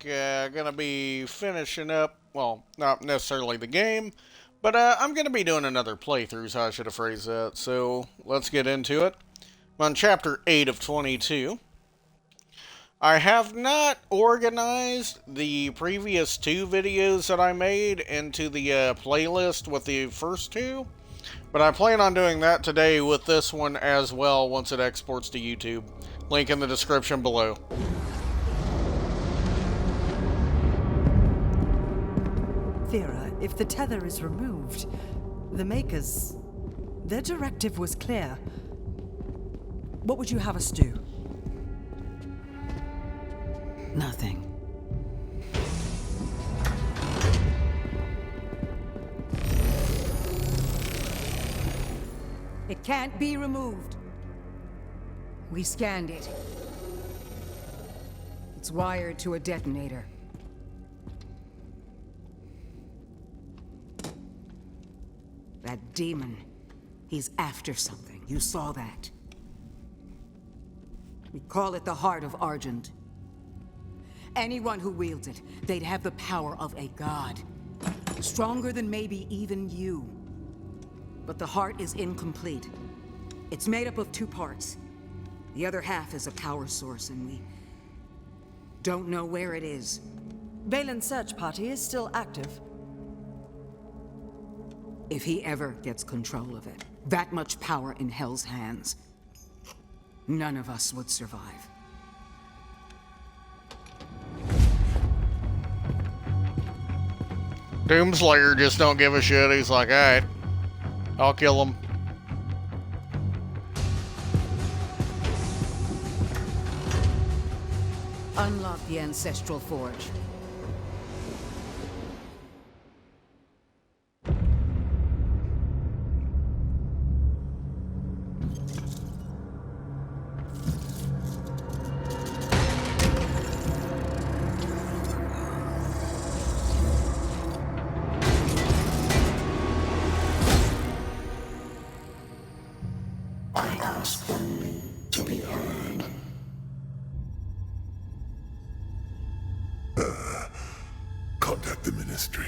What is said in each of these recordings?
back. Gonna be finishing up, well, not necessarily the game, but I'm gonna be doing another playthrough, so I should have phrased that. So let's get into it. I'm on chapter 8 of 22. I have not organized the previous two videos that I made into the playlist with the first two, but I plan on doing that today with this one as well once it exports to YouTube. Link in the description below. Thera, if the tether is removed, the Makers, their directive was clear. What would you have us do? Nothing. It can't be removed. We scanned it. It's wired to a detonator. That demon, he's after something. You saw that. We call it the Heart of Argent. Anyone who wields it, they'd have the power of a god. Stronger than maybe even you. But the heart is incomplete. It's made up of two parts. The other half is a power source, and we don't know where it is. Valen's search party is still active. If he ever gets control of it, that much power in Hell's hands, none of us would survive. Doomslayer just don't give a shit. He's like, alright, I'll kill him. Unlock the Ancestral Forge. Contact the Ministry.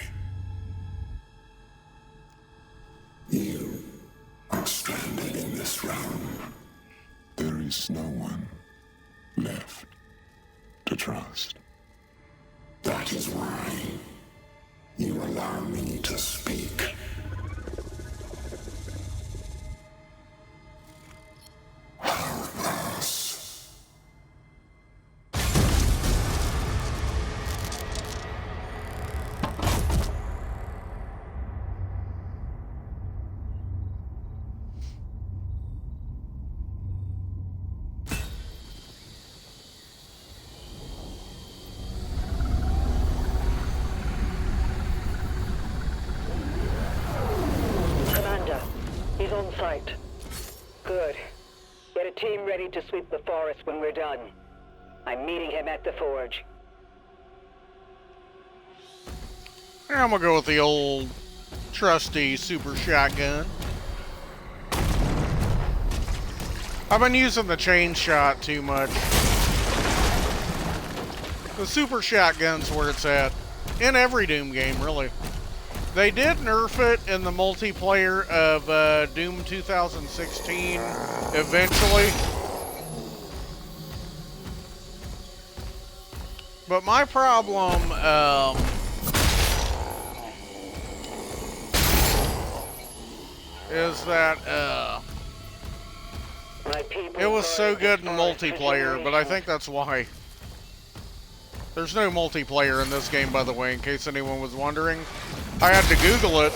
You are stranded in this realm. There is no one left to trust. That is why you allow me to speak. Help us. Commander, he's on site. Good. Get a team ready to sweep the forest when we're done. I'm meeting him at the forge. I'm gonna go with the old trusty super shotgun. I've been using the chain shot too much. The super shotgun's where it's at. In every Doom game, really. They did nerf it in the multiplayer of Doom 2016 eventually. But my problem, is that, My people it was so guard good in this forest for multiplayer, but I generations. think that's why. There's no multiplayer in this game, by the way, in case anyone was wondering. I had to Google it.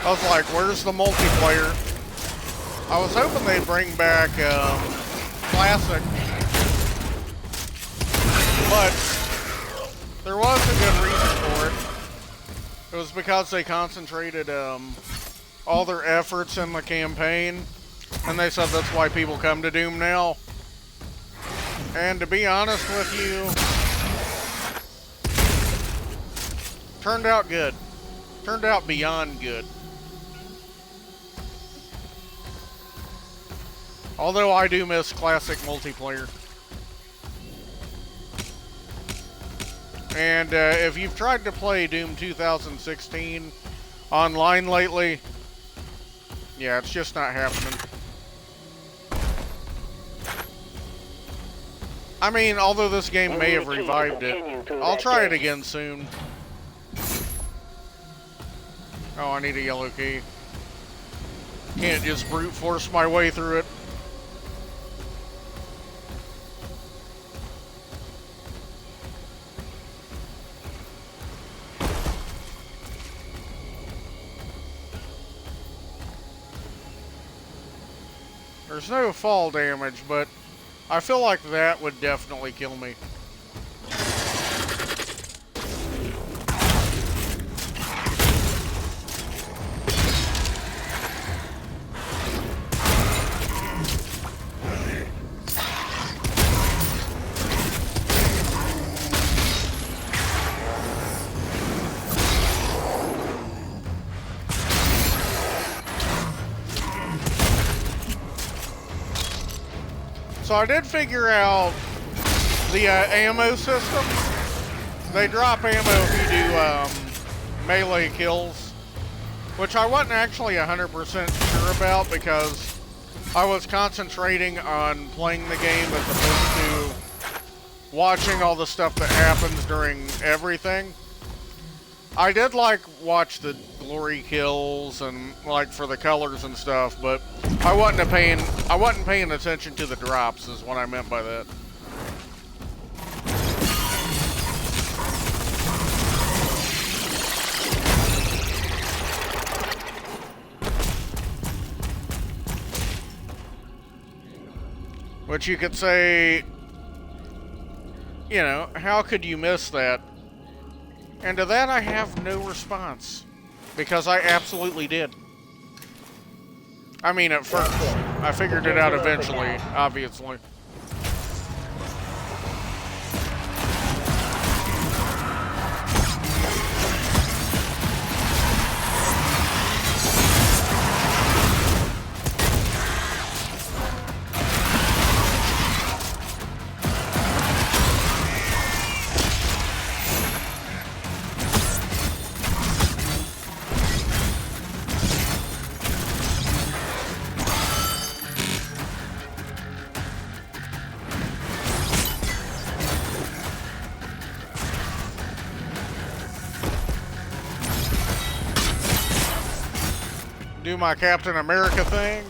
I was like, where's the multiplayer? I was hoping they'd bring back Classic. But there was a good reason for it. It was because they concentrated all their efforts in the campaign. And they said that's why people come to Doom now. And to be honest with you, turned out good. Turned out beyond good. Although I do miss classic multiplayer. And if you've tried to play Doom 2016 online lately, yeah, it's just not happening. I mean, although this game may have revived it, I'll try it again soon. Oh, I need a yellow key. Can't just brute force my way through it. There's no fall damage, but I feel like that would definitely kill me. So I did figure out the ammo system. They drop ammo if you do melee kills, which I wasn't actually 100% sure about because I was concentrating on playing the game as opposed to watching all the stuff that happens during everything. I did watch the glory kills and for the colors and stuff, but I wasn't paying attention to the drops is what I meant by that. Which you could say, you know, how could you miss that? And to that I have no response, because I absolutely did. I mean, at first. I figured it out eventually, obviously. Do my Captain America thing.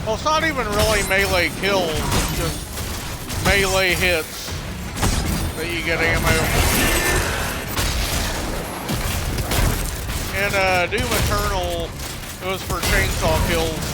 Well, it's not even really melee kills, it's just melee hits that you get ammo. In Doom Eternal, it was for chainsaw kills.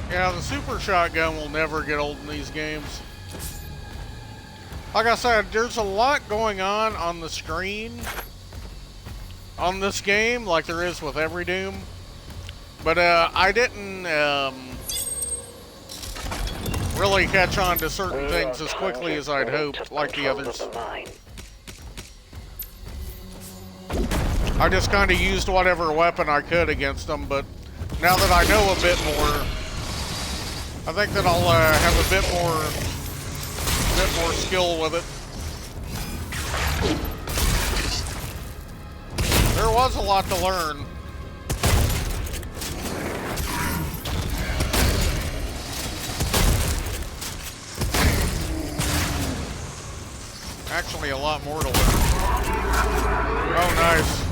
Yeah, the super shotgun will never get old in these games. Like I said, there's a lot going on the screen on this game, like there is with every Doom. But I didn't really catch on to certain things as quickly as I'd hoped, like the others. I just kind of used whatever weapon I could against them, but now that I know a bit more, I think that I'll have a bit more skill with it. There was a lot to learn. Actually, a lot more to learn. Oh, nice.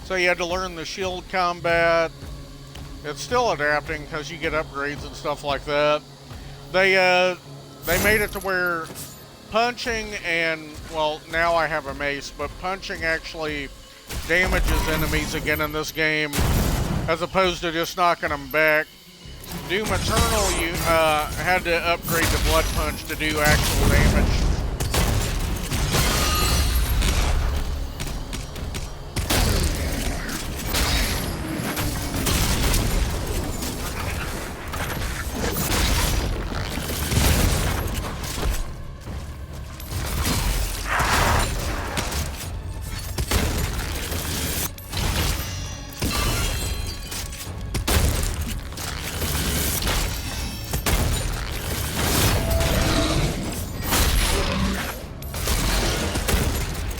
So you had to learn the shield combat. It's still adapting because you get upgrades and stuff like that. They made it to where punching and, well, now I have a mace, but punching actually damages enemies again in this game, as opposed to just knocking them back. Doom Eternal, you had to upgrade the Blood Punch to do actual damage.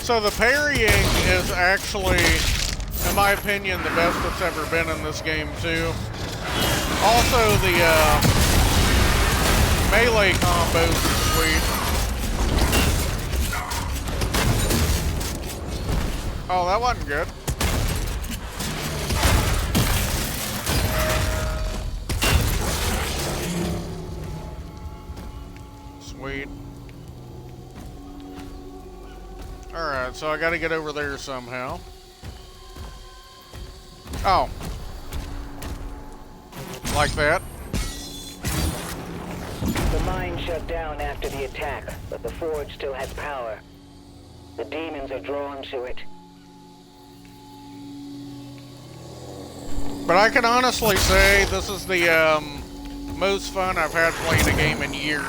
So the parrying is actually, in my opinion, the best it's ever been in this game too. Also the melee combos are sweet. Oh, that wasn't good. Sweet. Alright, so I gotta get over there somehow. Oh. Like that. The mine shut down after the attack, but the forge still has power. The demons are drawn to it. But I can honestly say this is the most fun I've had playing a game in years.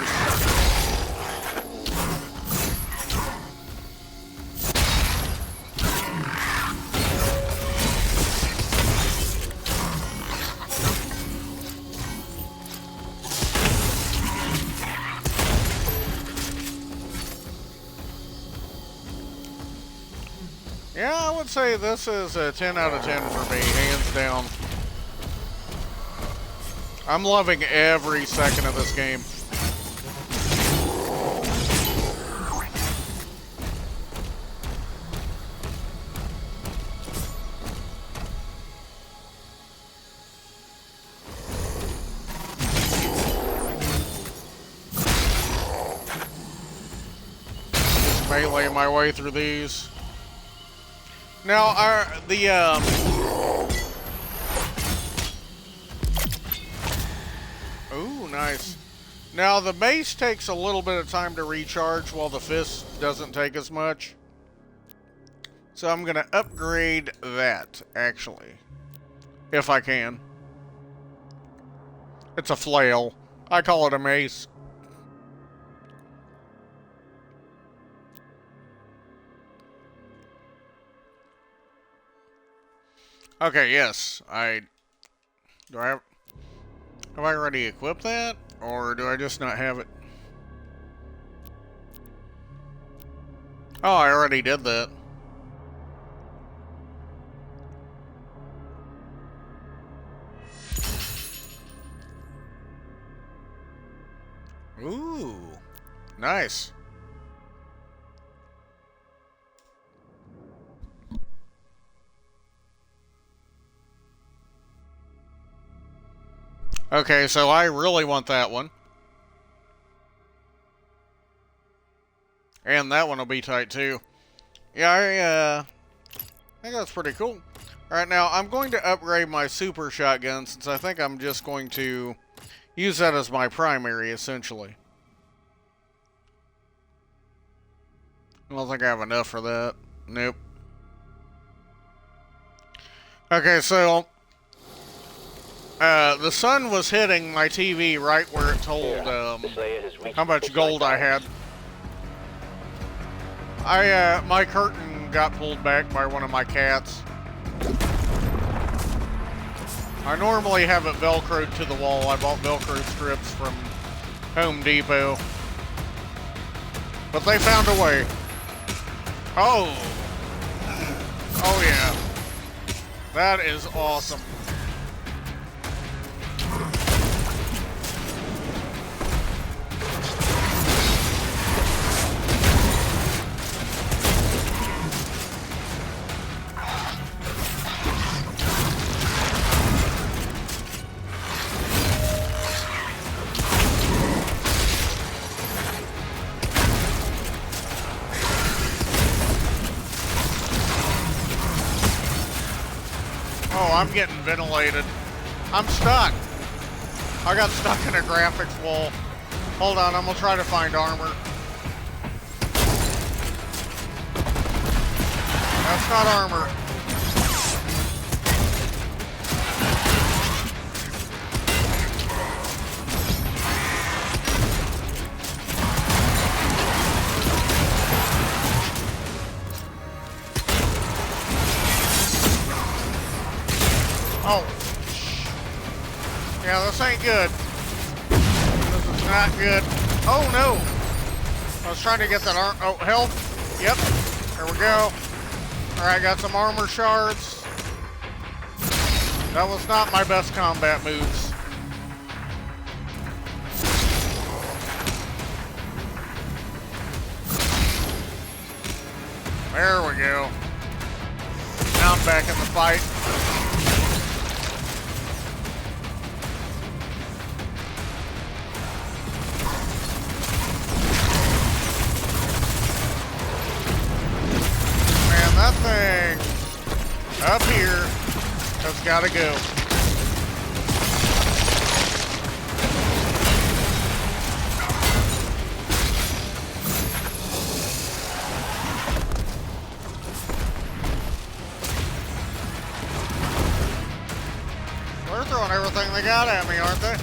Yeah, I would say this is a 10 out of 10 for me, hands down. I'm loving every second of this game. Just melee my way through these. Now, ooh, nice. Now, the mace takes a little bit of time to recharge, while the fist doesn't take as much. So I'm gonna upgrade that, actually. If I can. It's a flail. I call it a mace. Okay, yes, do I have I already equipped that, or do I just not have it? Oh, I already did that. Ooh, nice. Okay, so I really want that one. And that one will be tight too. Yeah, I think that's pretty cool. Alright, now I'm going to upgrade my super shotgun since I think I'm just going to use that as my primary, essentially. I don't think I have enough for that. Nope. Okay, so the sun was hitting my TV right where it told how much gold I had. My curtain got pulled back by one of my cats. I normally have it Velcroed to the wall. I bought Velcro strips from Home Depot. But they found a way. Oh! Oh yeah. That is awesome. Oh, I'm getting ventilated. I'm stuck. I got stuck in a graphics wall. Hold on, I'm gonna try to find armor. That's not armor. Oh. Yeah, this ain't good. This is not good. Oh no. I was trying to get that arm. Oh, health. Yep. There we go. Alright, got some armor shards. That was not my best combat moves. There we go. Now I'm back in the fight. That thing up here has got to go. They're throwing everything they got at me, aren't they?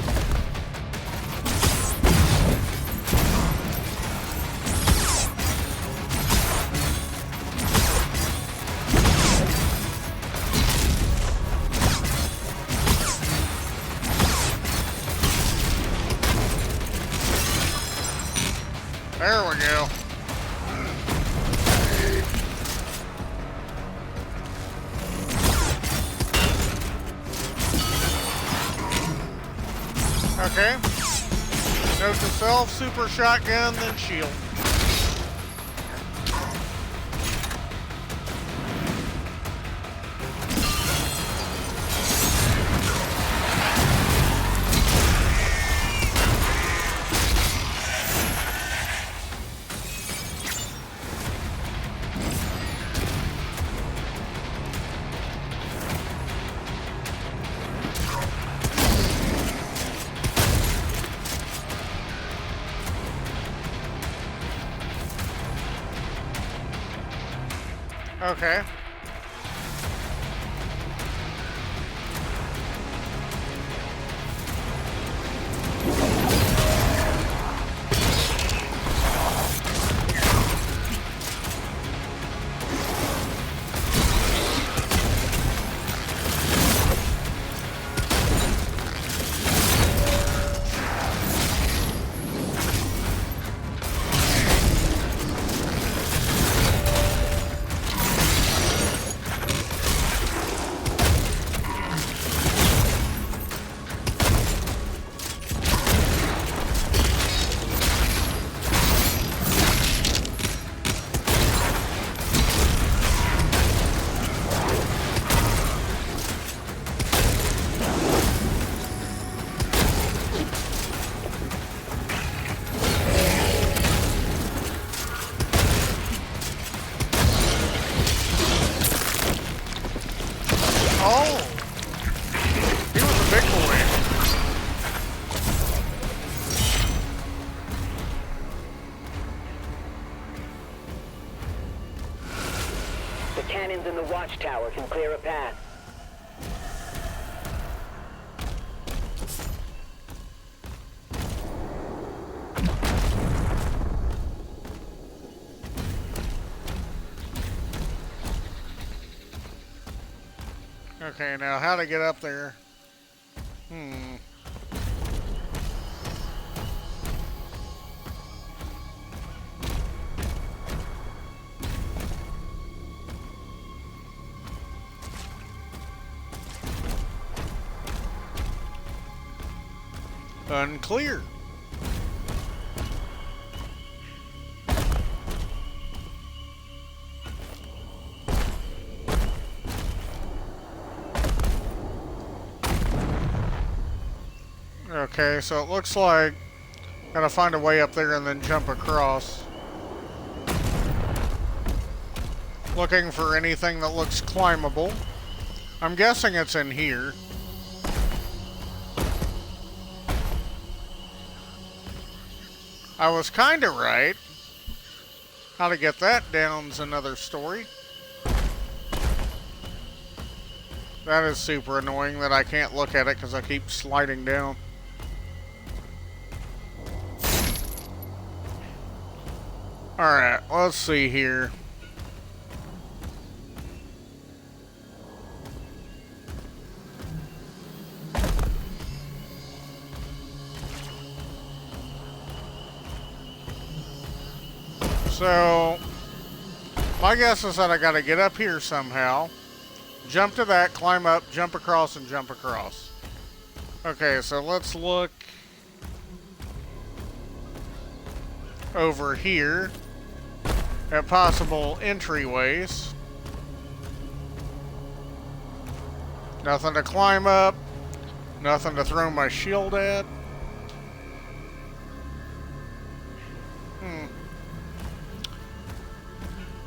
There we go. Okay. Note to self, super shotgun, then shield. Okay. watchtower can clear a path. Okay, now how to get up there? Unclear. Okay, so it looks like gotta find a way up there and then jump across. Looking for anything that looks climbable. I'm guessing it's in here. I was kinda right. How to get that down's another story. That is super annoying that I can't look at it because I keep sliding down. Alright, let's see here. So, my guess is that I gotta get up here somehow, jump to that, climb up, jump across, and jump across. Okay, so let's look over here at possible entryways. Nothing to climb up, nothing to throw my shield at.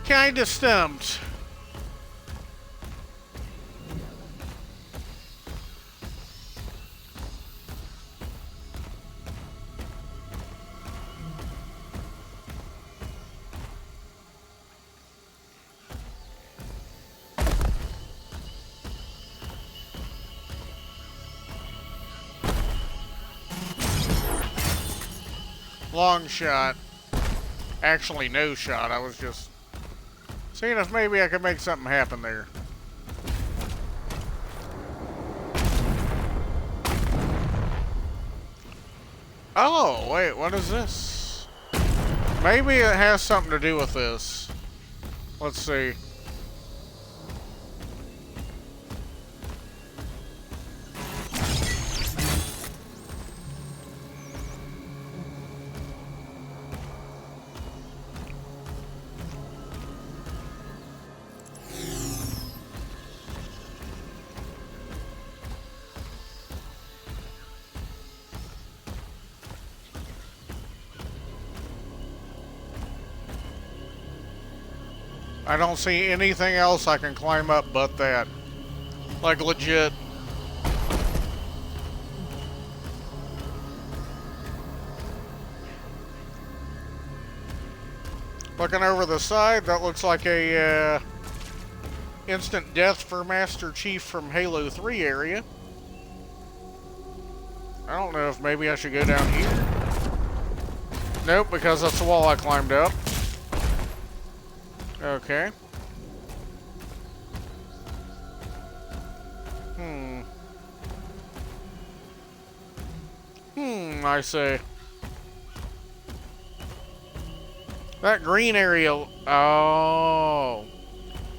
Kinda stumped. Long shot. Actually, no shot. I was just seeing if maybe I could make something happen there. Oh, wait, what is this? Maybe it has something to do with this. Let's see. I don't see anything else I can climb up but that. Like, legit. Looking over the side, that looks like a instant death for Master Chief from Halo 3 area. I don't know if maybe I should go down here. Nope, because that's the wall I climbed up. Okay. I see. That green area... Oh.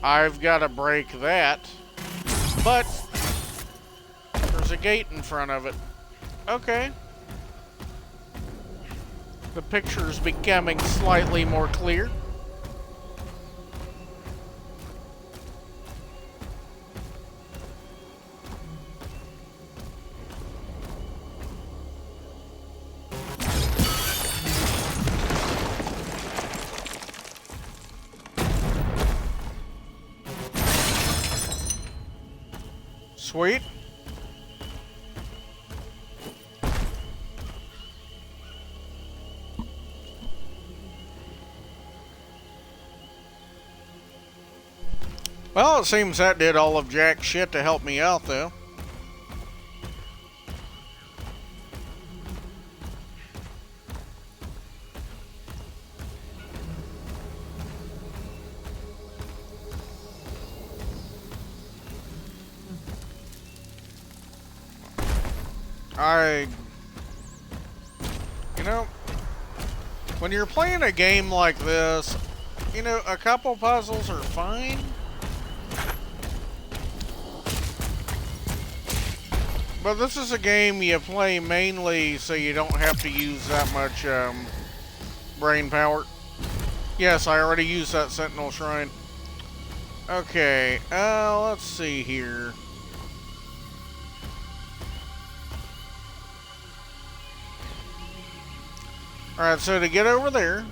I've got to break that. But there's a gate in front of it. Okay. The picture's becoming slightly more clear. Sweet. Well, it seems that did all of jack shit to help me out, though. You know, when you're playing a game like this, you know, a couple puzzles are fine. But this is a game you play mainly so you don't have to use that much brain power. Yes, I already used that Sentinel Shrine. Okay, let's see here. Alright, so to get over there,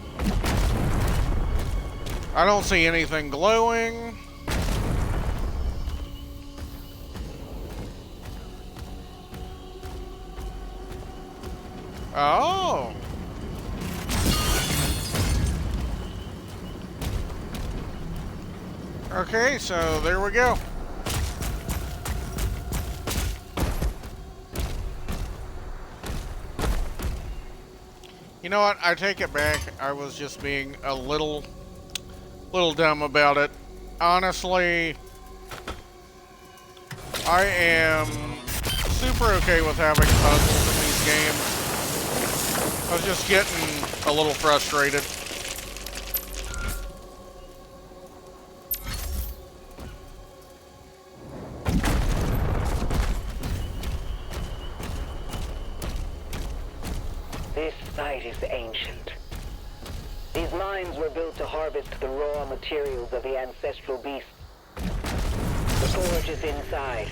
I don't see anything glowing. Oh. Okay, so there we go. You know what? I take it back. I was just being a little dumb about it. Honestly, I am super okay with having puzzles in these games. I was just getting a little frustrated. This site is ancient. These mines were built to harvest the raw materials of the ancestral beasts. The forge is inside.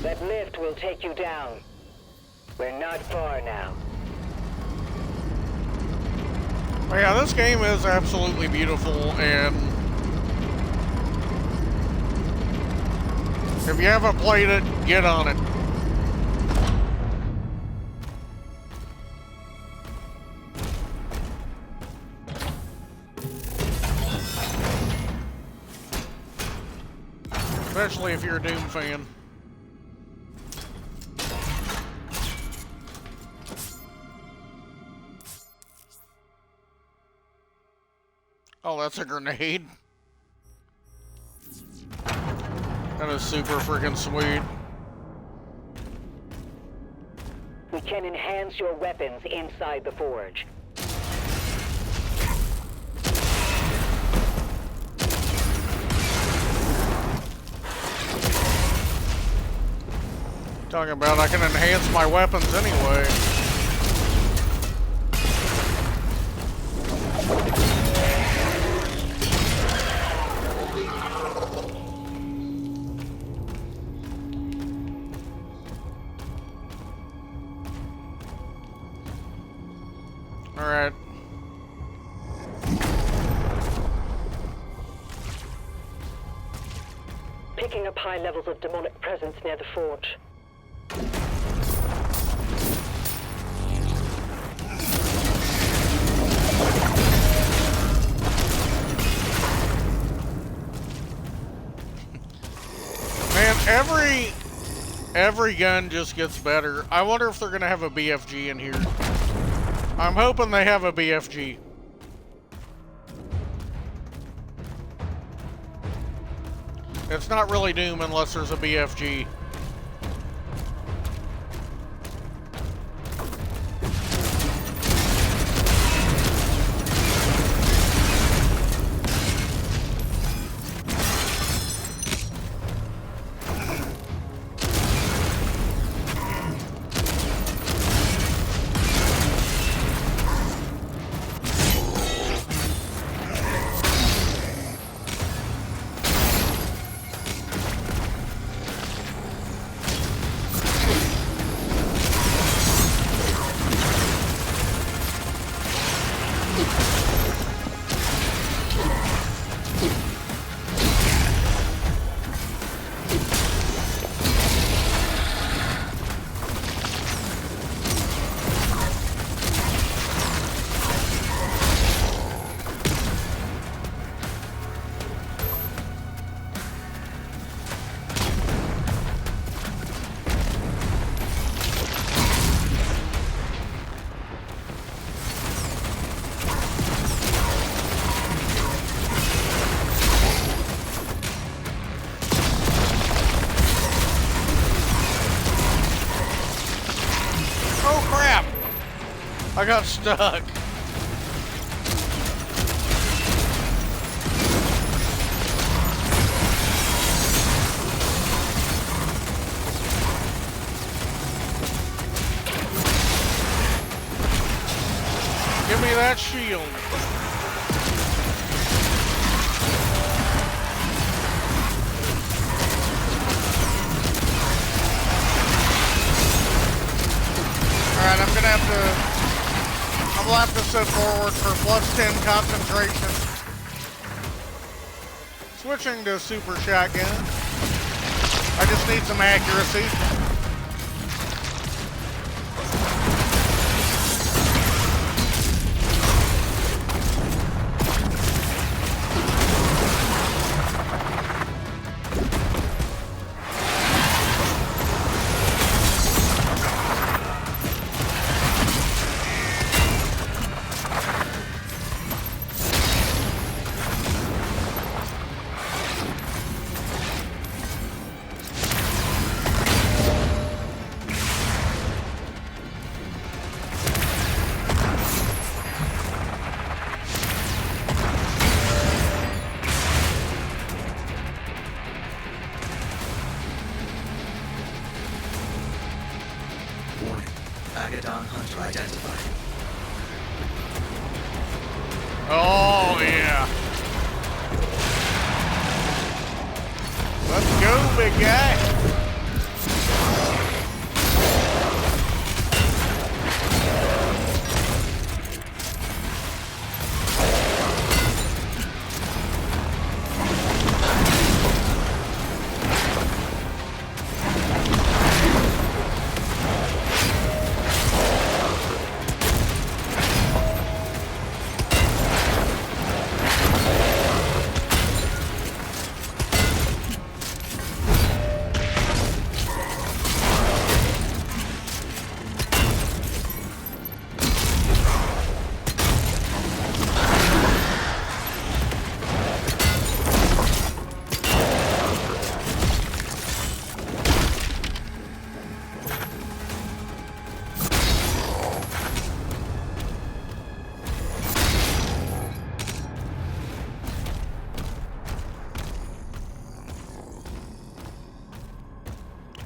That lift will take you down. We're not far now. Oh yeah, this game is absolutely beautiful, and if you haven't played it, get on it. Especially if you're a Doom fan. Oh, that's a grenade. That is super freaking sweet. We can enhance your weapons inside the forge. Talking about I can enhance my weapons anyway. Alright. Picking up high levels of demonic presence near the forge. Man, every gun just gets better. I wonder if they're gonna have a BFG in here. I'm hoping they have a BFG. It's not really Doom unless there's a BFG. I got stuck. Give me that shield. Alright, I'm gonna have to sit forward for +10 concentration. Switching to super shotgun. I just need some accuracy. Agadon Hunter identified. Oh, yeah. Let's go, big guy.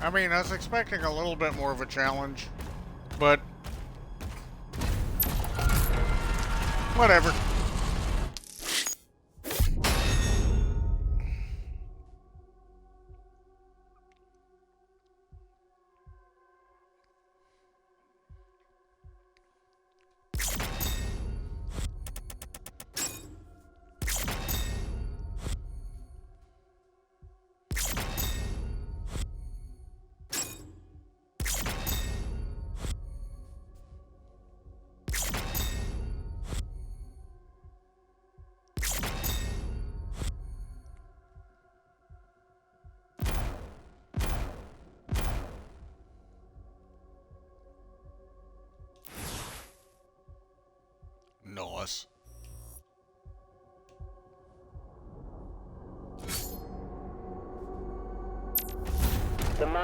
I mean, I was expecting a little bit more of a challenge, but whatever. Nice.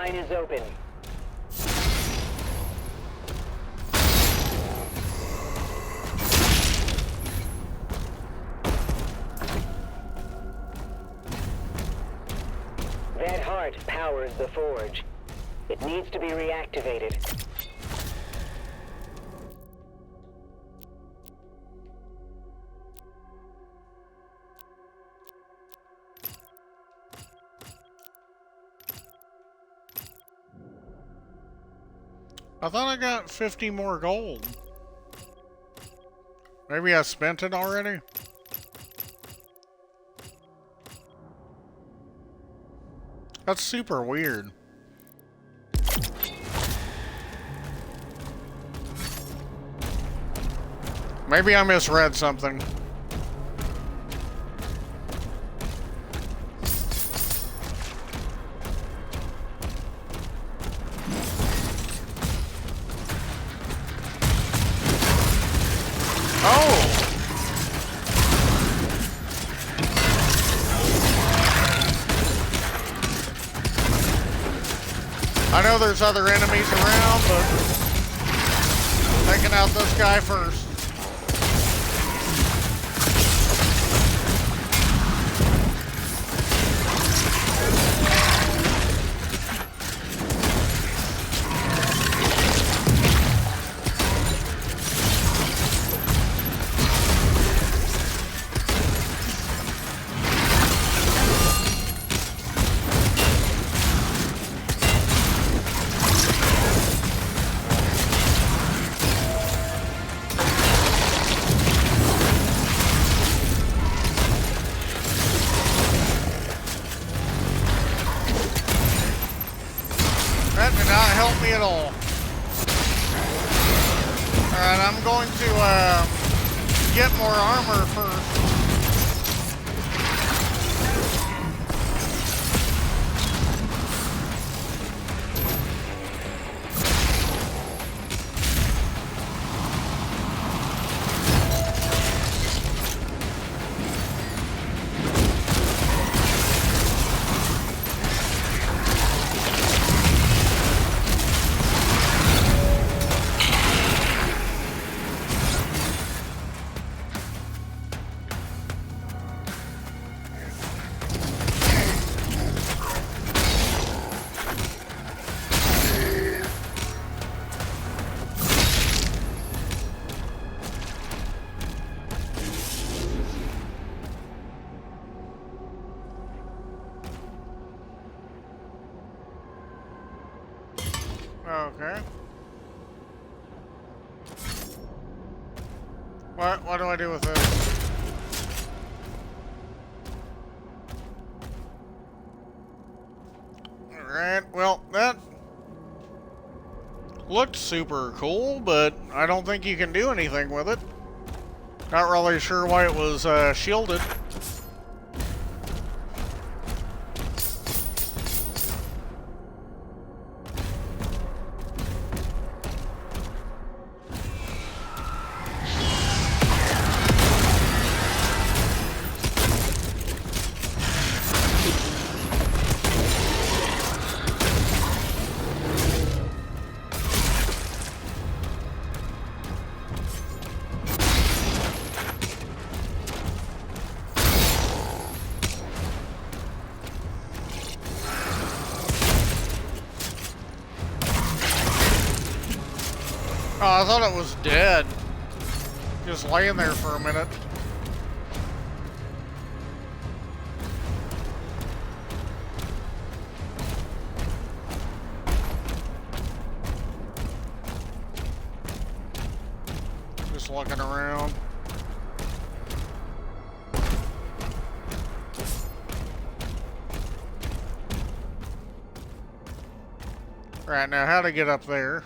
mine is open. That heart powers the forge. It needs to be reactivated. I thought I got 50 more gold. Maybe I spent it already? That's super weird. Maybe I misread something. Oh! I know there's other enemies around, but taking out this guy first. That did not help me at all. Alright, I'm going to get more armor first. Okay. What do I do with this? Alright, well, that looked super cool, but I don't think you can do anything with it. Not really sure why it was shielded. Oh, I thought it was dead. Just laying there for a minute. Just looking around. Right, now how to get up there?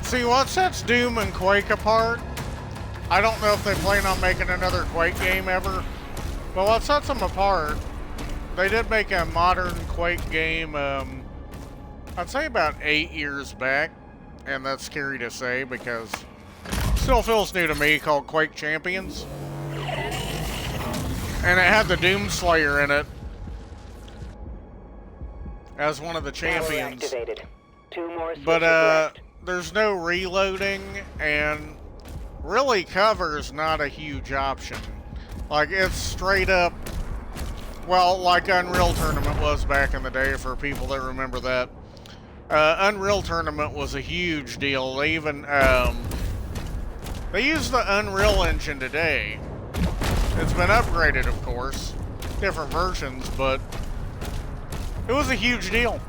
See, what sets Doom and Quake apart, I don't know if they plan on making another Quake game ever, but what sets them apart, they did make a modern Quake game, I'd say about 8 years back, and that's scary to say because it still feels new to me, called Quake Champions. And it had the Doom Slayer in it as one of the champions. Activated. 2 more But, switches left. there's no reloading, and really cover's not a huge option. Like, it's straight up, well, like Unreal Tournament was back in the day for people that remember that. Unreal Tournament was a huge deal. They even, they use the Unreal Engine today. It's been upgraded, of course, different versions, but it was a huge deal.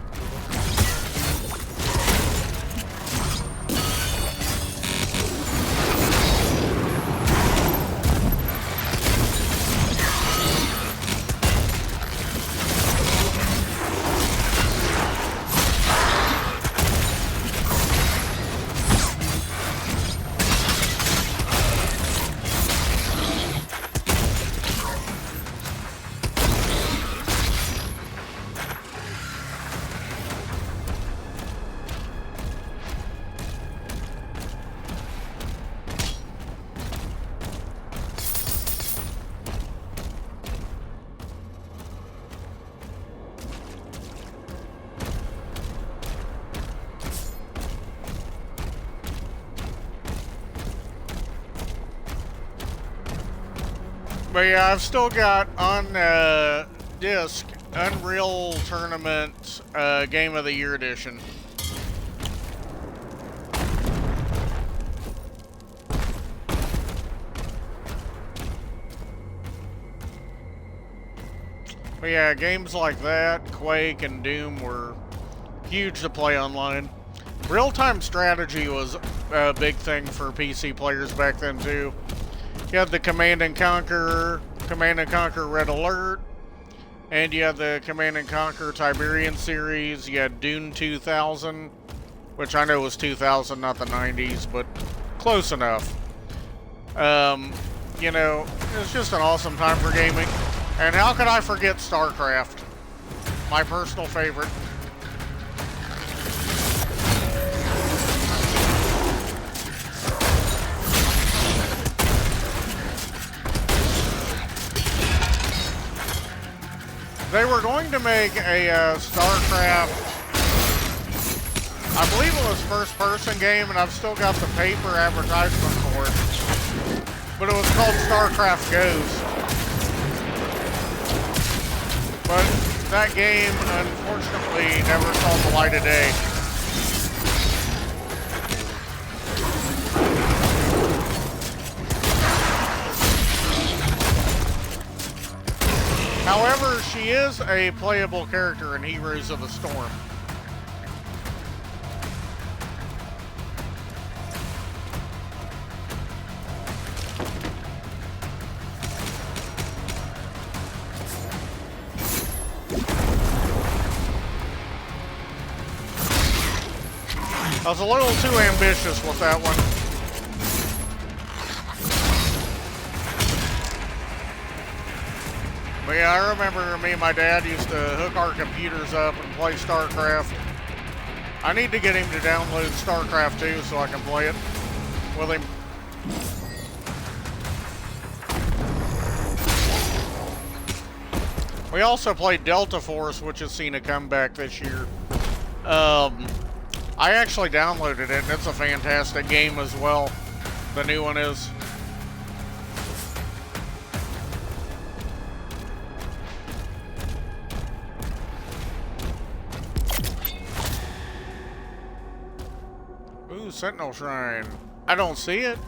But yeah, I've still got on disc Unreal Tournament Game of the Year edition. But yeah, games like that, Quake and Doom, were huge to play online. Real-time strategy was a big thing for PC players back then too. You had the Command & Conquer Red Alert, and you had the Command & Conquer Tiberian series. You had Dune 2000, which I know was 2000, not the 90s, but close enough. You know, it's just an awesome time for gaming. And how could I forget StarCraft? My personal favorite. They were going to make a StarCraft, I believe it was first-person game, and I've still got the paper advertisement for it. But it was called StarCraft Ghost. But that game, unfortunately, never saw the light of day. However, she is a playable character in Heroes of the Storm. I was a little too ambitious with that one. But yeah, I remember me and my dad used to hook our computers up and play StarCraft. I need to get him to download StarCraft 2 so I can play it with him. We also played Delta Force, which has seen a comeback this year. I actually downloaded it, and it's a fantastic game as well. The new one is. Ooh, Sentinel Shrine. I don't see it.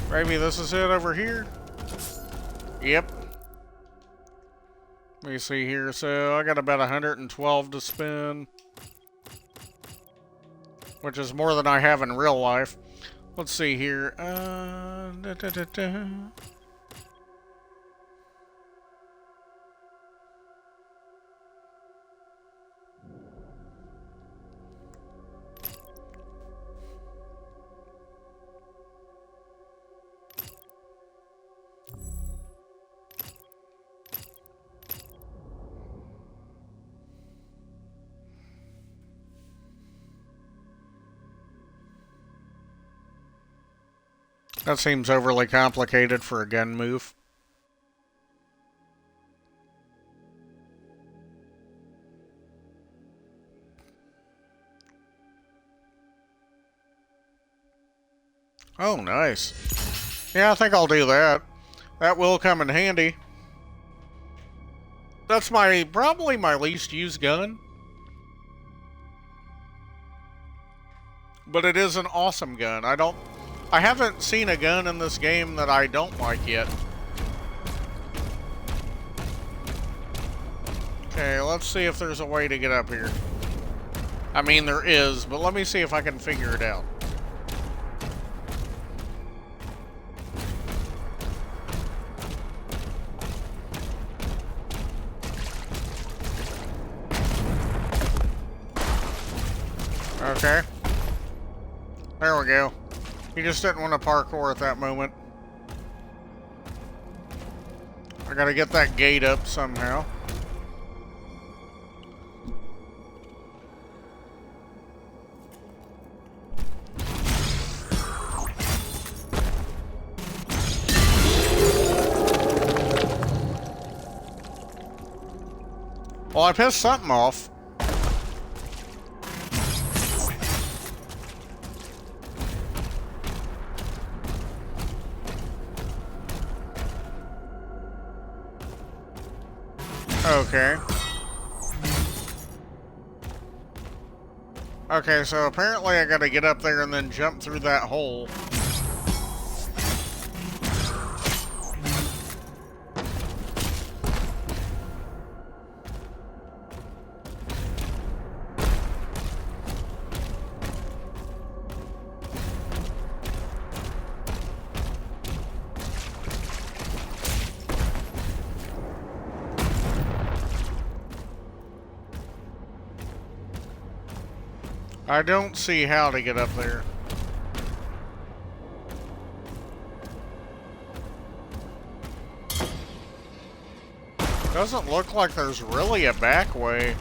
Maybe this is it over here? Yep. Let me see here. So I got about 112 to spend, which is more than I have in real life. Let's see here. That seems overly complicated for a gun move. Oh, nice. Yeah, I think I'll do that. That will come in handy. That's probably my least used gun. But it is an awesome gun. I haven't seen a gun in this game that I don't like yet. Okay, let's see if there's a way to get up here. I mean, there is, but let me see if I can figure it out. Okay. There we go. He just didn't want to parkour at that moment. I gotta get that gate up somehow. Well, I pissed something off. Okay. Okay, so apparently I gotta get up there and then jump through that hole. I don't see how to get up there. Doesn't look like there's really a back way.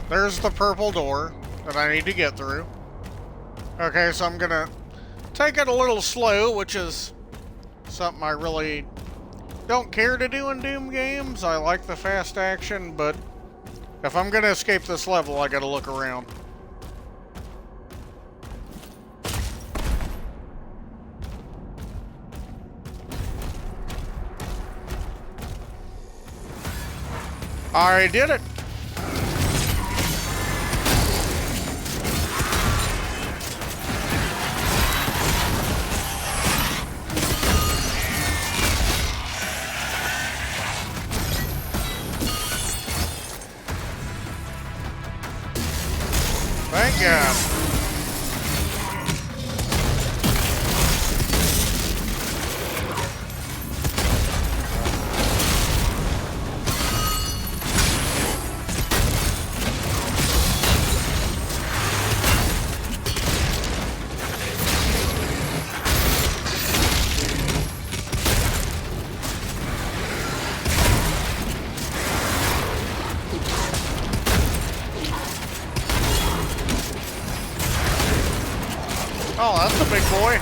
There's the purple door that I need to get through. Okay, so I'm gonna take it a little slow, which is something I really don't care to do in Doom games. I like the fast action, but if I'm gonna escape this level, I gotta look around. I did it! Thank God. Oh, that's a big boy.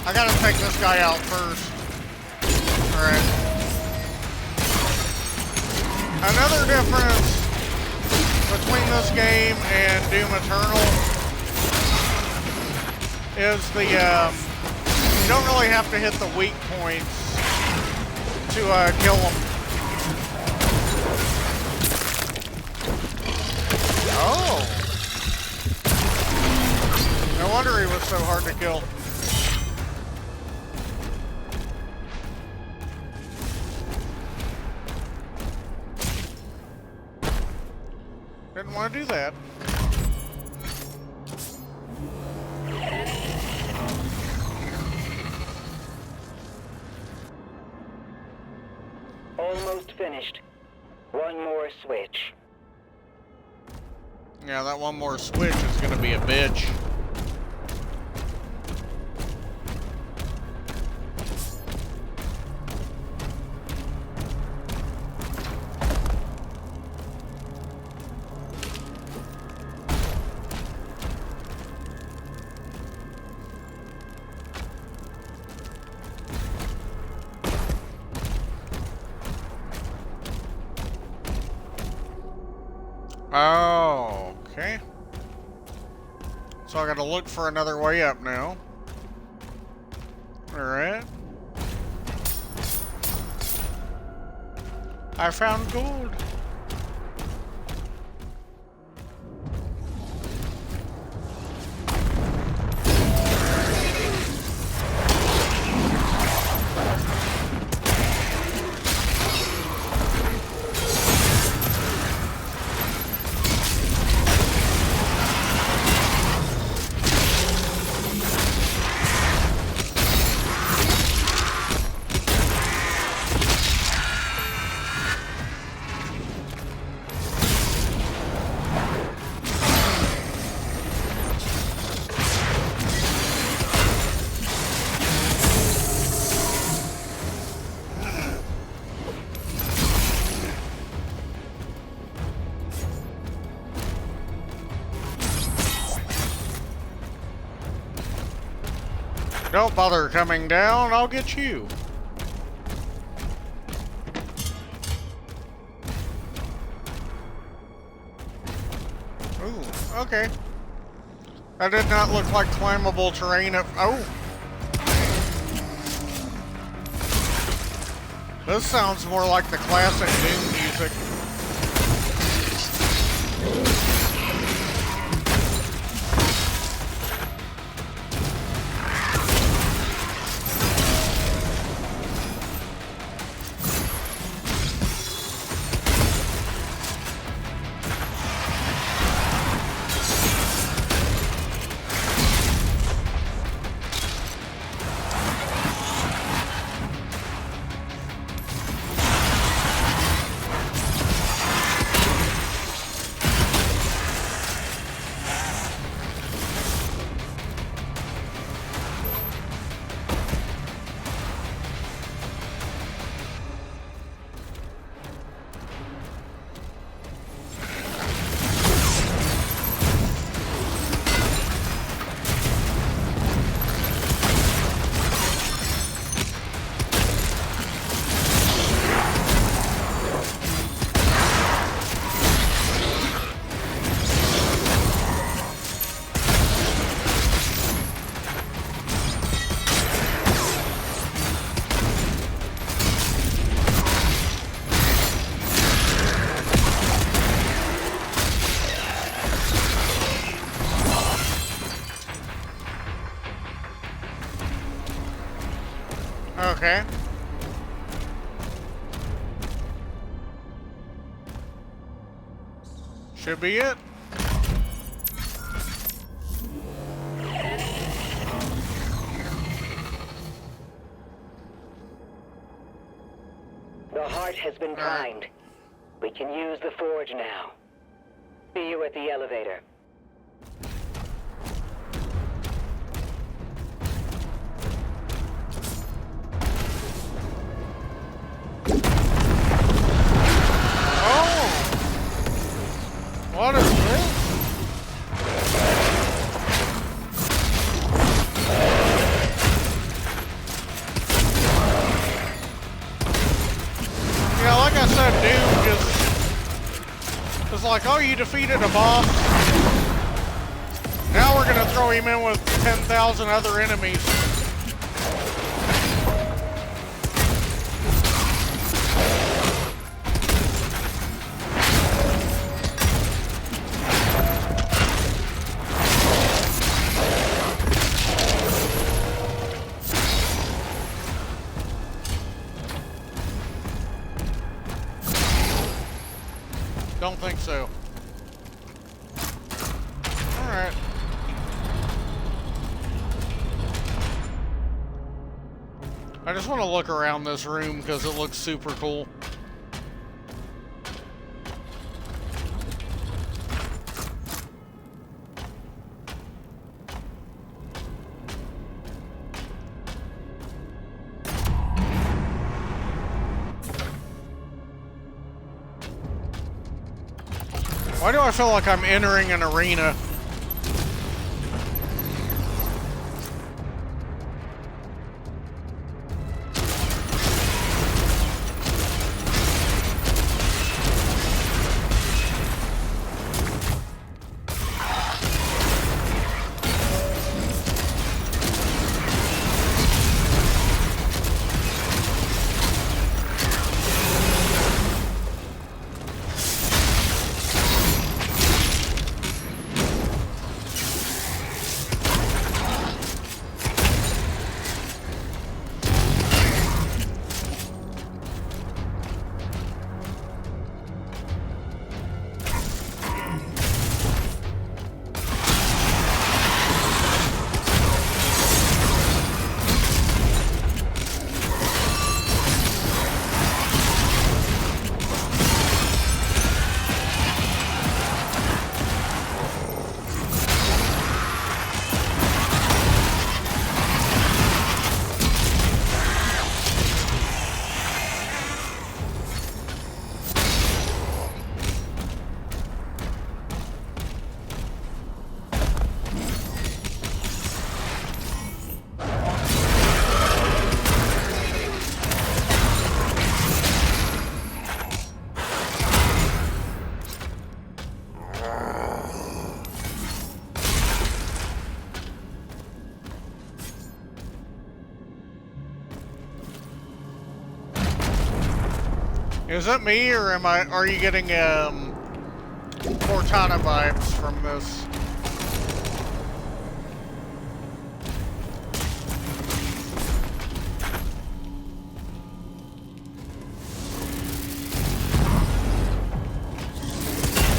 I gotta take this guy out first. Alright. Another difference between this game and Doom Eternal is you don't really have to hit the weak points to kill them. Oh! No wonder he was so hard to kill. Didn't want to do that. Almost finished. One more switch. Yeah, that one more switch is gonna be a bitch. Oh, okay. So I gotta look for another way up now. Alright. I found gold. Don't bother coming down, I'll get you. Ooh, okay. That did not look like climbable terrain at— oh! This sounds more like the classic Doom music. Okay. Should be it. The heart has been primed. We can use the forge now. See you at the elevator. What is this? Yeah, like I said, Doom just like, oh, you defeated a boss. Now we're gonna throw him in with 10,000 other enemies. Don't think so. Alright. I just want to look around this room because it looks super cool. Why do I feel like I'm entering an arena? Is it me, or are you getting, Cortana vibes from this?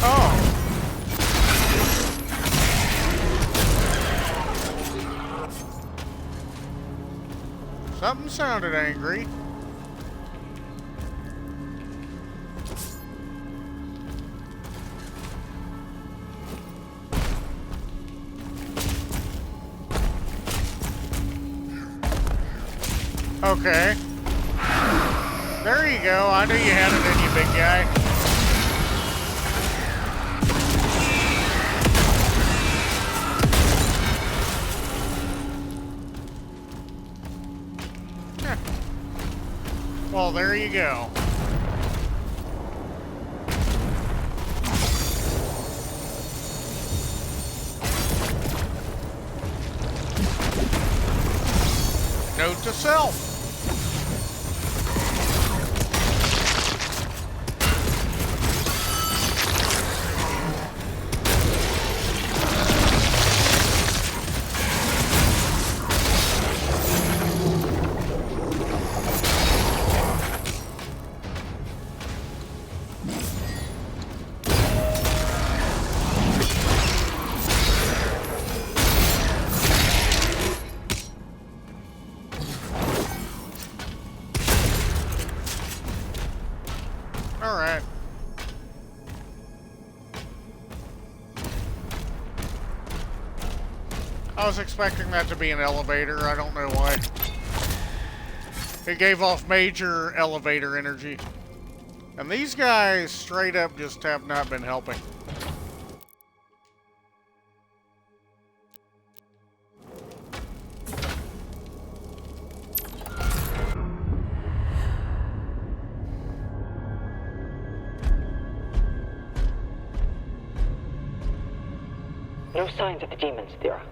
Oh. Something sounded angry. Okay. There you go. I knew you had it in you, big guy. Heh. Well, there you go. Note to self. Alright. I was expecting that to be an elevator. I don't know why. It gave off major elevator energy. And these guys straight up just have not been helping. No signs of the demons, Thera.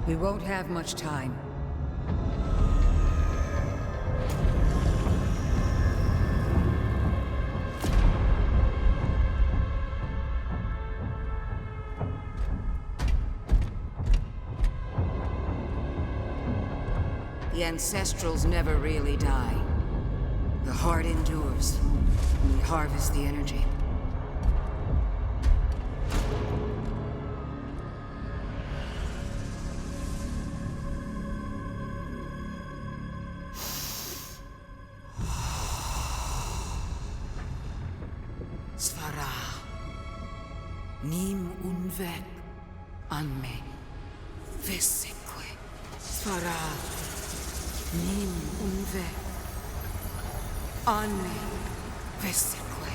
We won't have much time. The Ancestrals never really die. The heart endures. We harvest the energy. Svara. Nim unvek anme. Vesekwe. Svara. Nim unvek anme. Vesekwe.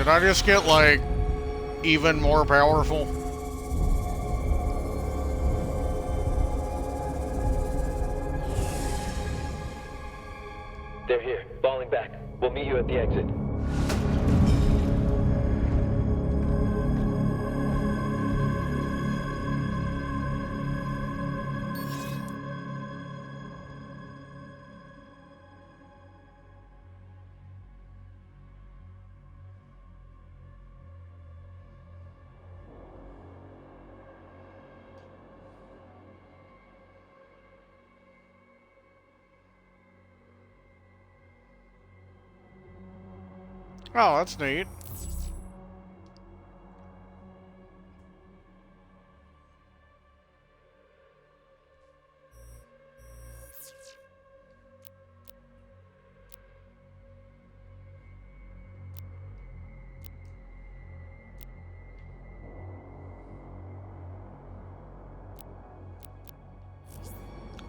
Did I just get, like, even more powerful? They're here, falling back. We'll meet you at the exit. Oh, that's neat.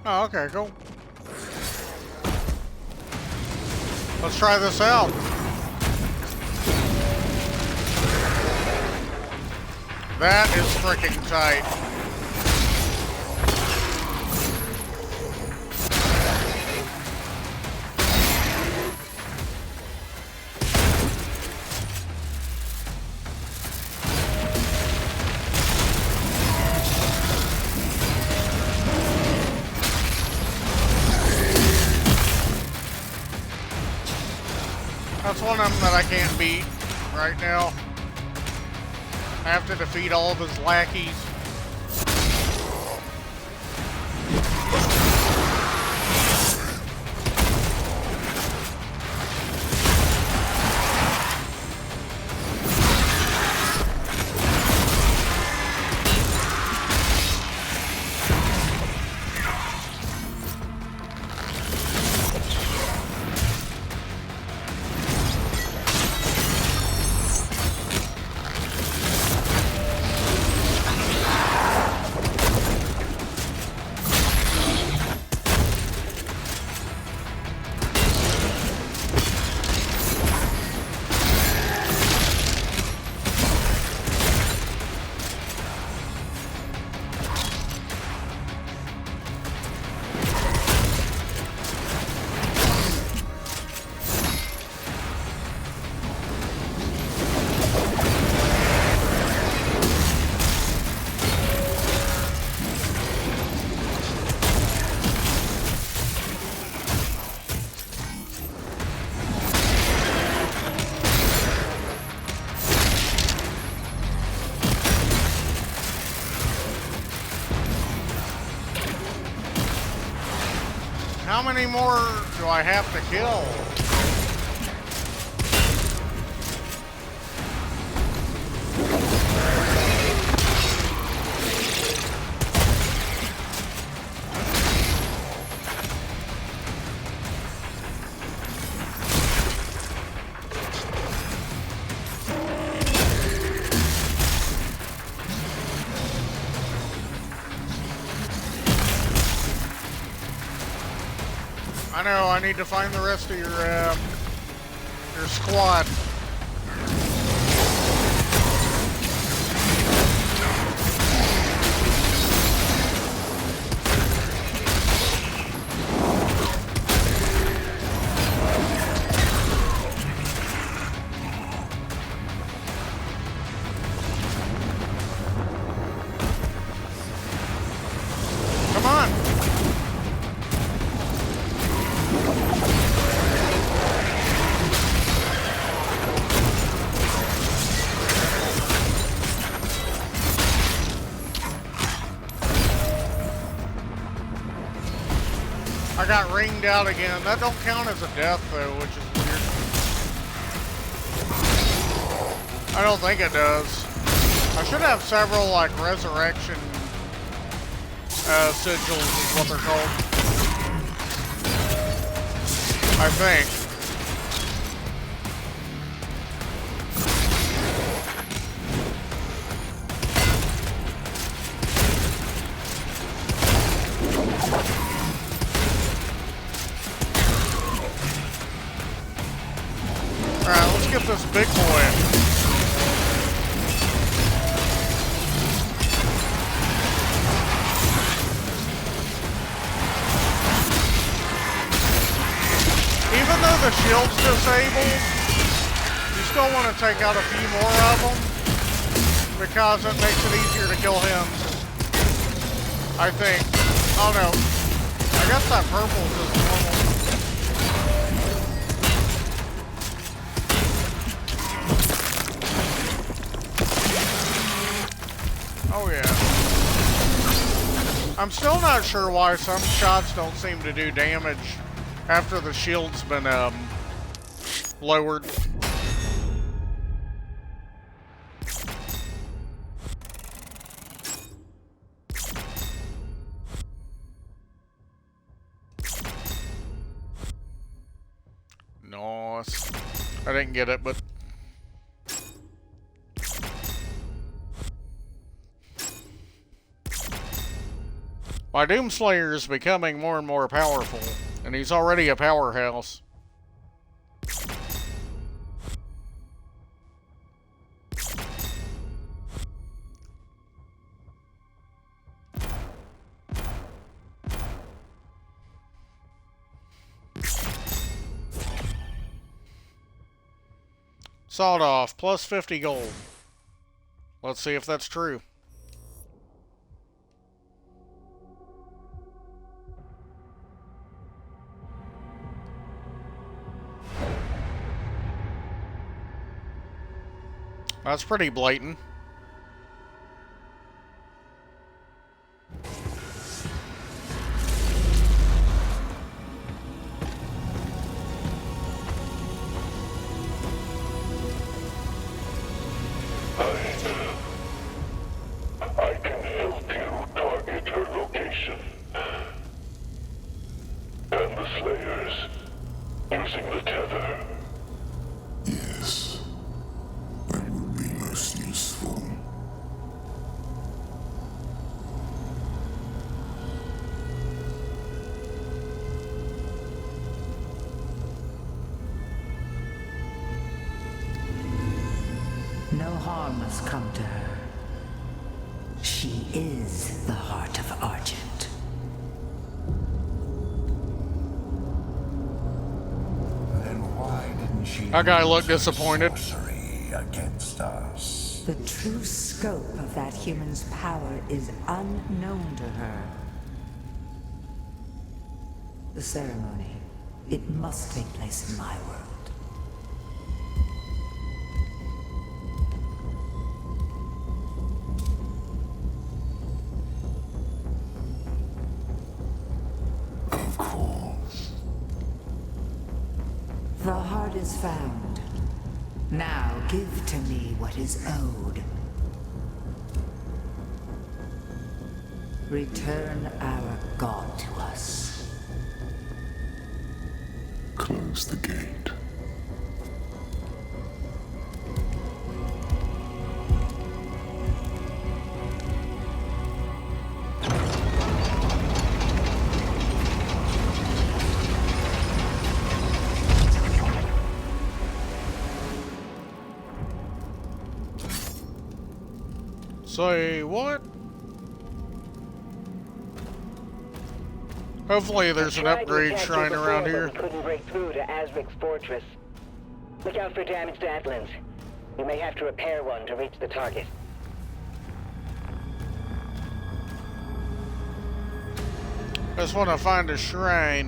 Oh, okay, cool. Let's try this out. That is freaking tight. That's one of them that I can't beat right now. I have to defeat all of his lackeys. How many more do I have to kill? I know, I need to find the rest of your squad. Come on. I got ringed out again. That don't count as a death though, which is weird. I don't think it does. I should have several like resurrection sigils is what they're called. I think. Alright, let's get this big boy. even though the shield's disabled, you still want to take out a few more of them because it makes it easier to kill him. I think. Oh no. I guess that purple is just normal. Oh yeah. I'm still not sure why some shots don't seem to do damage after the shield's been lowered. Nice. I didn't get it, but my Doomslayer is becoming more and more powerful, and he's already a powerhouse. Sawed off, plus 50 gold. Let's see if that's true. That's pretty blatant. I can help you target her location. And the Slayers, using the tether. Yes, that would be most useful. No harm must come to her. She is the heart of Argent. Then why didn't she That guy use looked her disappointed. sorcery against us? The true scope of that human's power is unknown to her. The ceremony, it must take place in my world. Of course. The heart is found. Now give to me what is owed. Return our god to us. Close the gate. Say what? Hopefully there's an Tried to upgrade attack you shrine before, around but here. we couldn't break through to Azric's fortress. Look out for damaged Atlands. You may have to repair one to reach the target. Just want to find a shrine.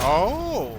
Oh.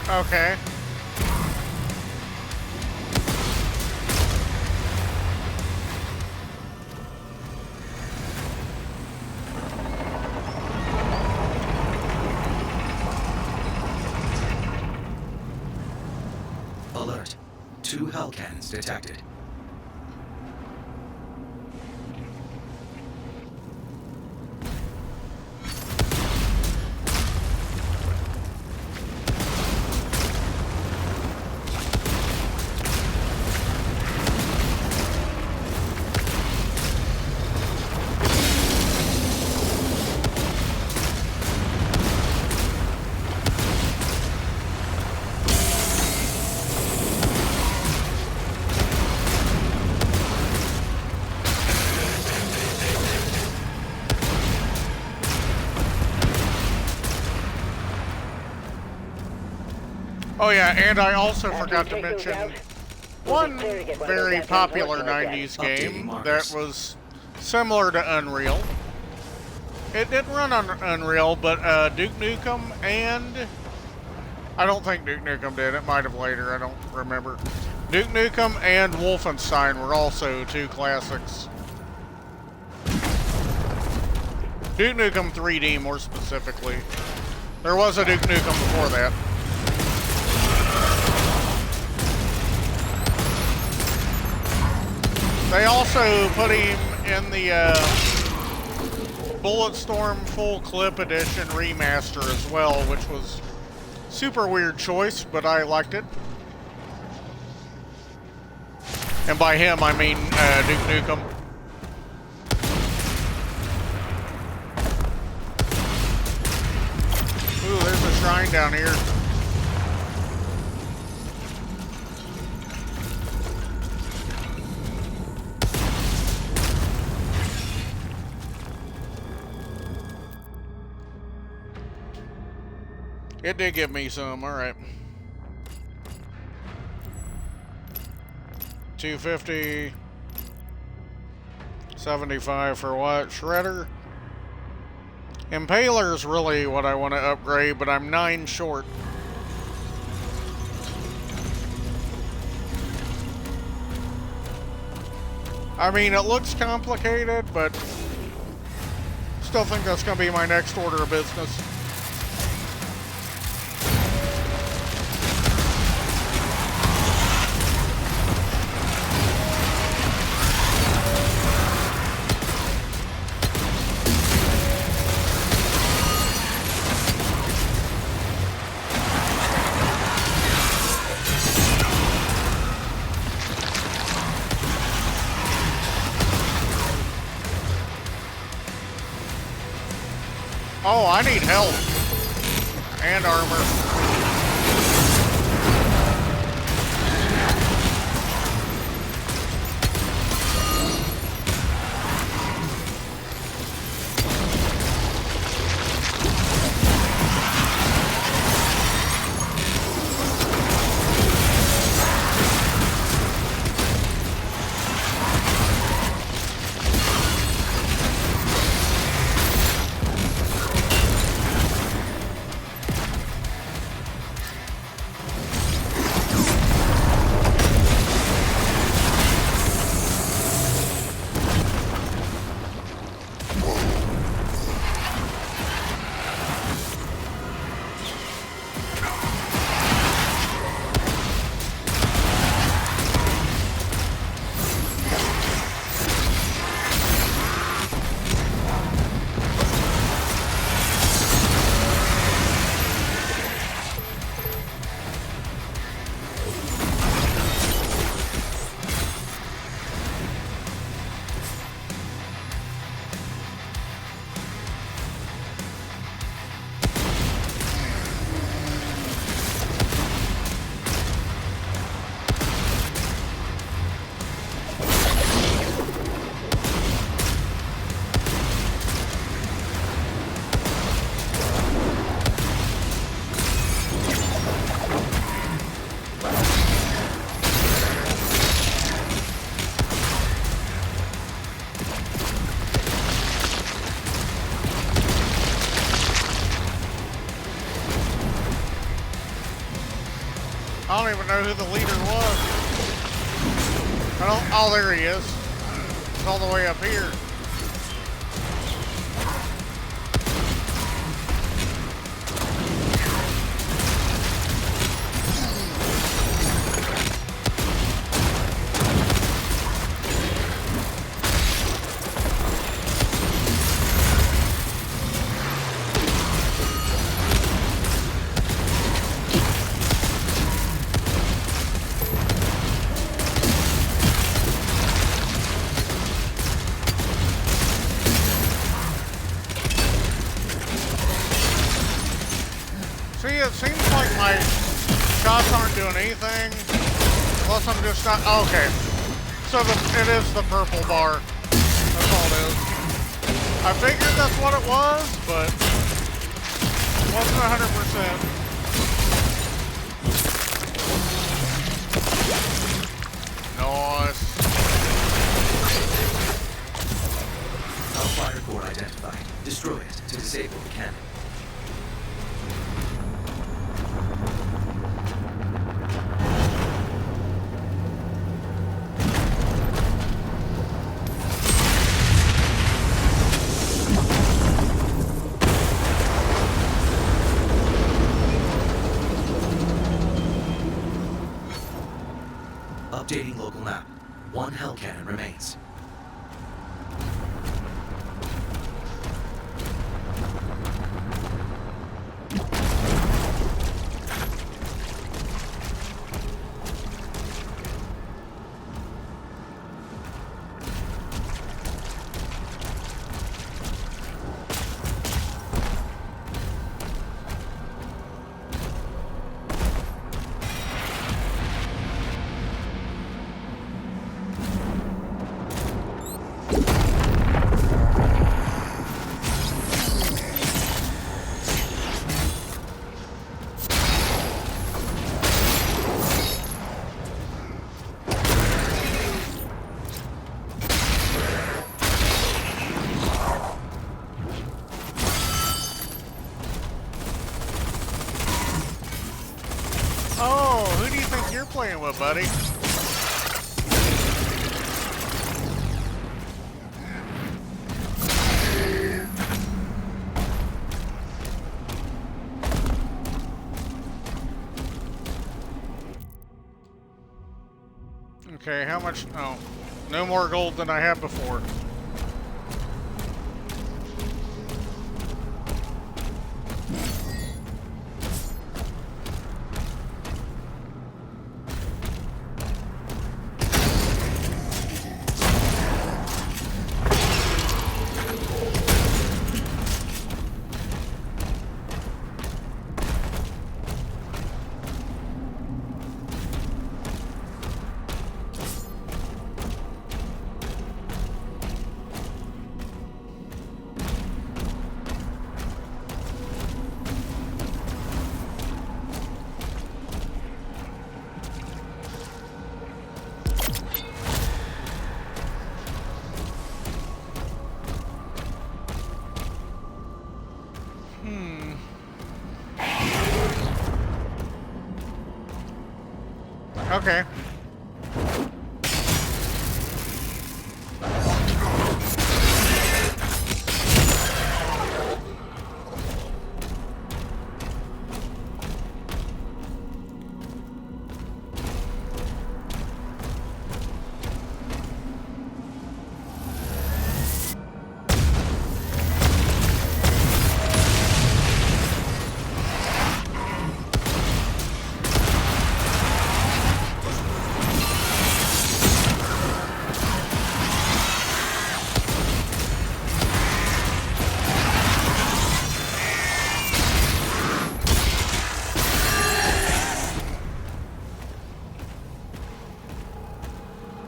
Okay. Alert. 2 Hellcannons detected. Oh yeah, and I also forgot to take those mention out, one clear to get one of very those assholes popular working again. 90s Updating game markers. that was similar to Unreal. It didn't run on Unreal, but Duke Nukem and... I don't think Duke Nukem did. It might have later. I don't remember. Duke Nukem and Wolfenstein were also 2 classics. Duke Nukem 3D, more specifically. There was a Duke Nukem before that. They also put him in the Bulletstorm Full Clip Edition remaster as well, which was super weird choice, but I liked it. And by him, I mean Duke Nukem. Ooh, there's a shrine down here. It did give me some, alright. 250. 75 for what? Shredder? Impaler's really what I want to upgrade, but I'm 9 short. I mean, it looks complicated, but still think that's going to be my next order of business. Oh, I need help. And armor. even know who the leader was. I don't. Oh, there he is. He's all the way up here. See, it seems like my shots aren't doing anything. Unless I'm just not... Oh, okay. So it is the purple bar. That's all it is. I figured that's what it was, but... wasn't 100%. Nice. Hellfire core identified. Destroy it to disable the cannon. Updating local map. One Hell Cannon remains. Oh, who do you think you're playing with, buddy? Okay, how much? Oh, no more gold than I had before. Okay.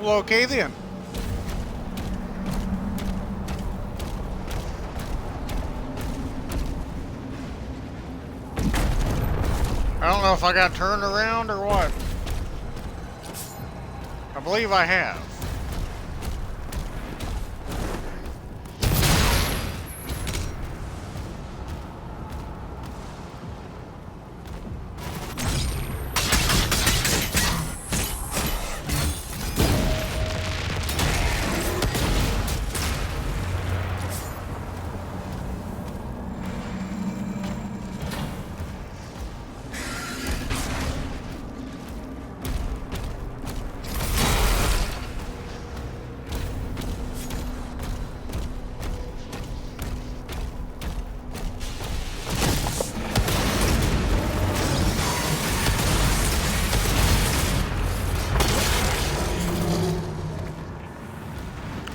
Well, okay then. I don't know if I got turned around or what. I believe I have.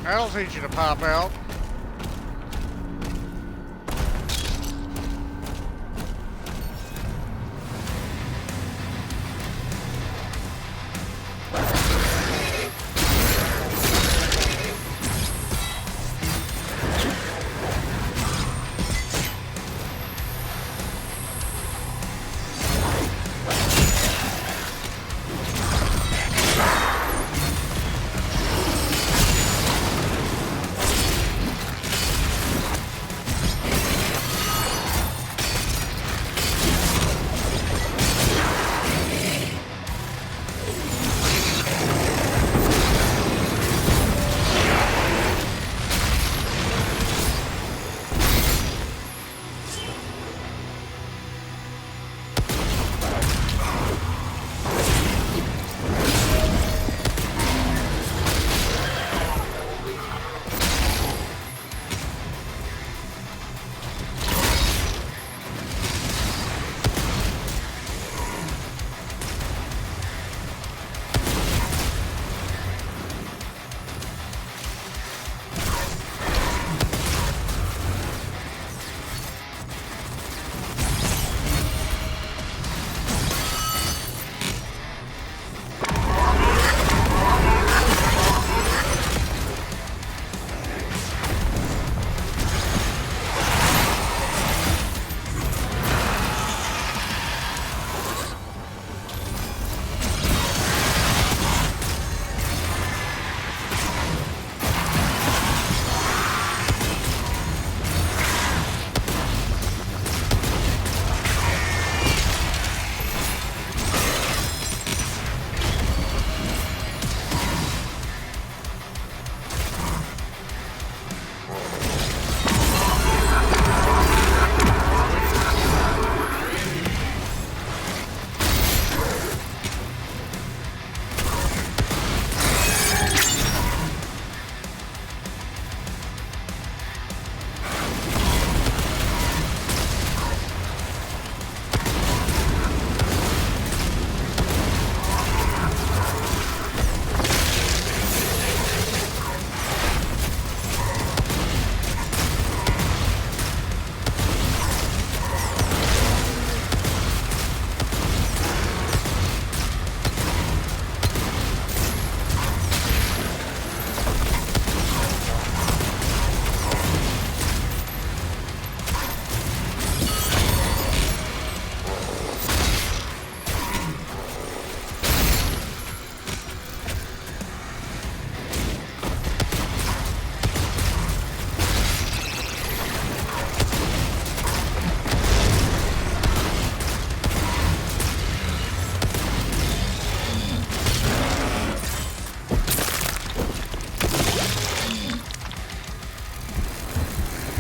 That'll teach you to pop out.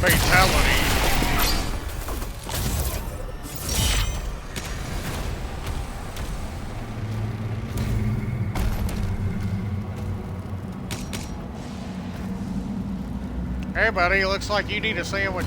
Fatality. Hey buddy, looks like you need a sandwich.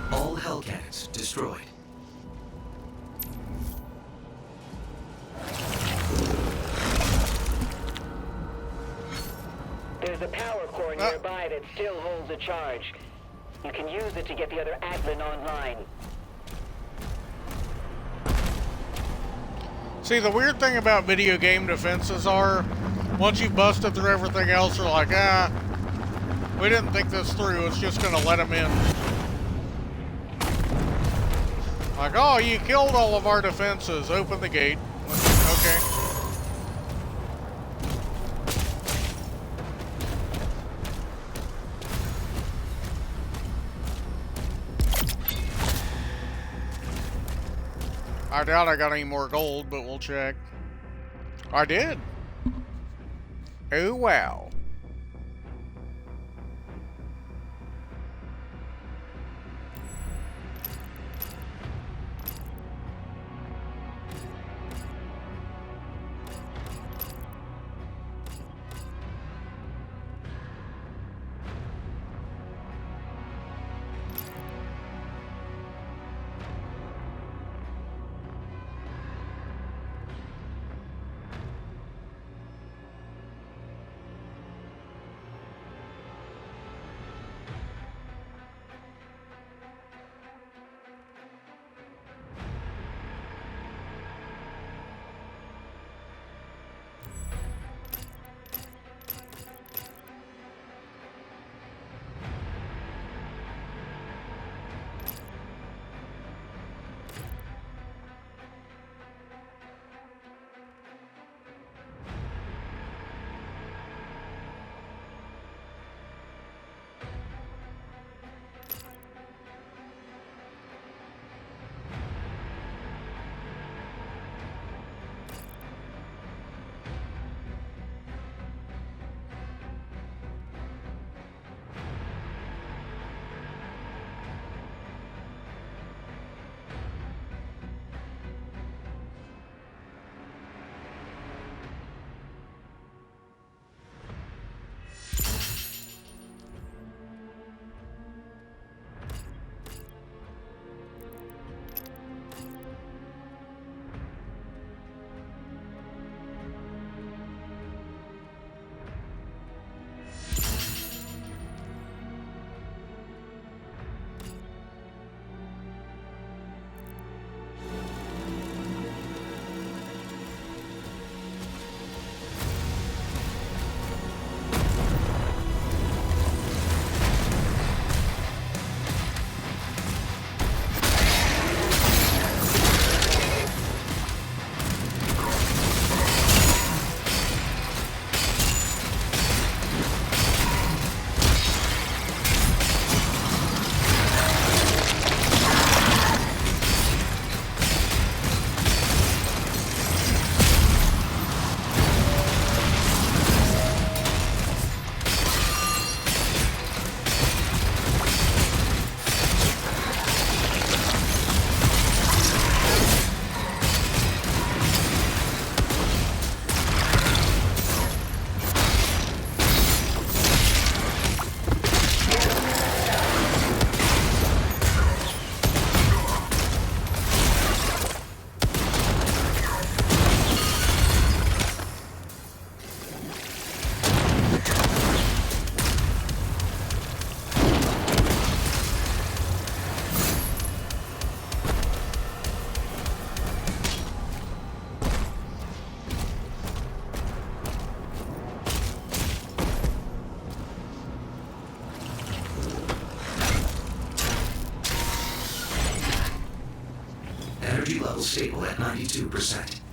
All Hell Cannons destroyed. There's a power core nearby that still holds a charge. You can use it to get the other Atlan online. See, the weird thing about video game defenses are, once you've busted through everything else, you're like, we didn't think this through, it's just gonna let them in. Like, oh, you killed all of our defenses, open the gate. Okay. I doubt I got any more gold, but we'll check. I did. Oh wow. Energy level stable at 92%.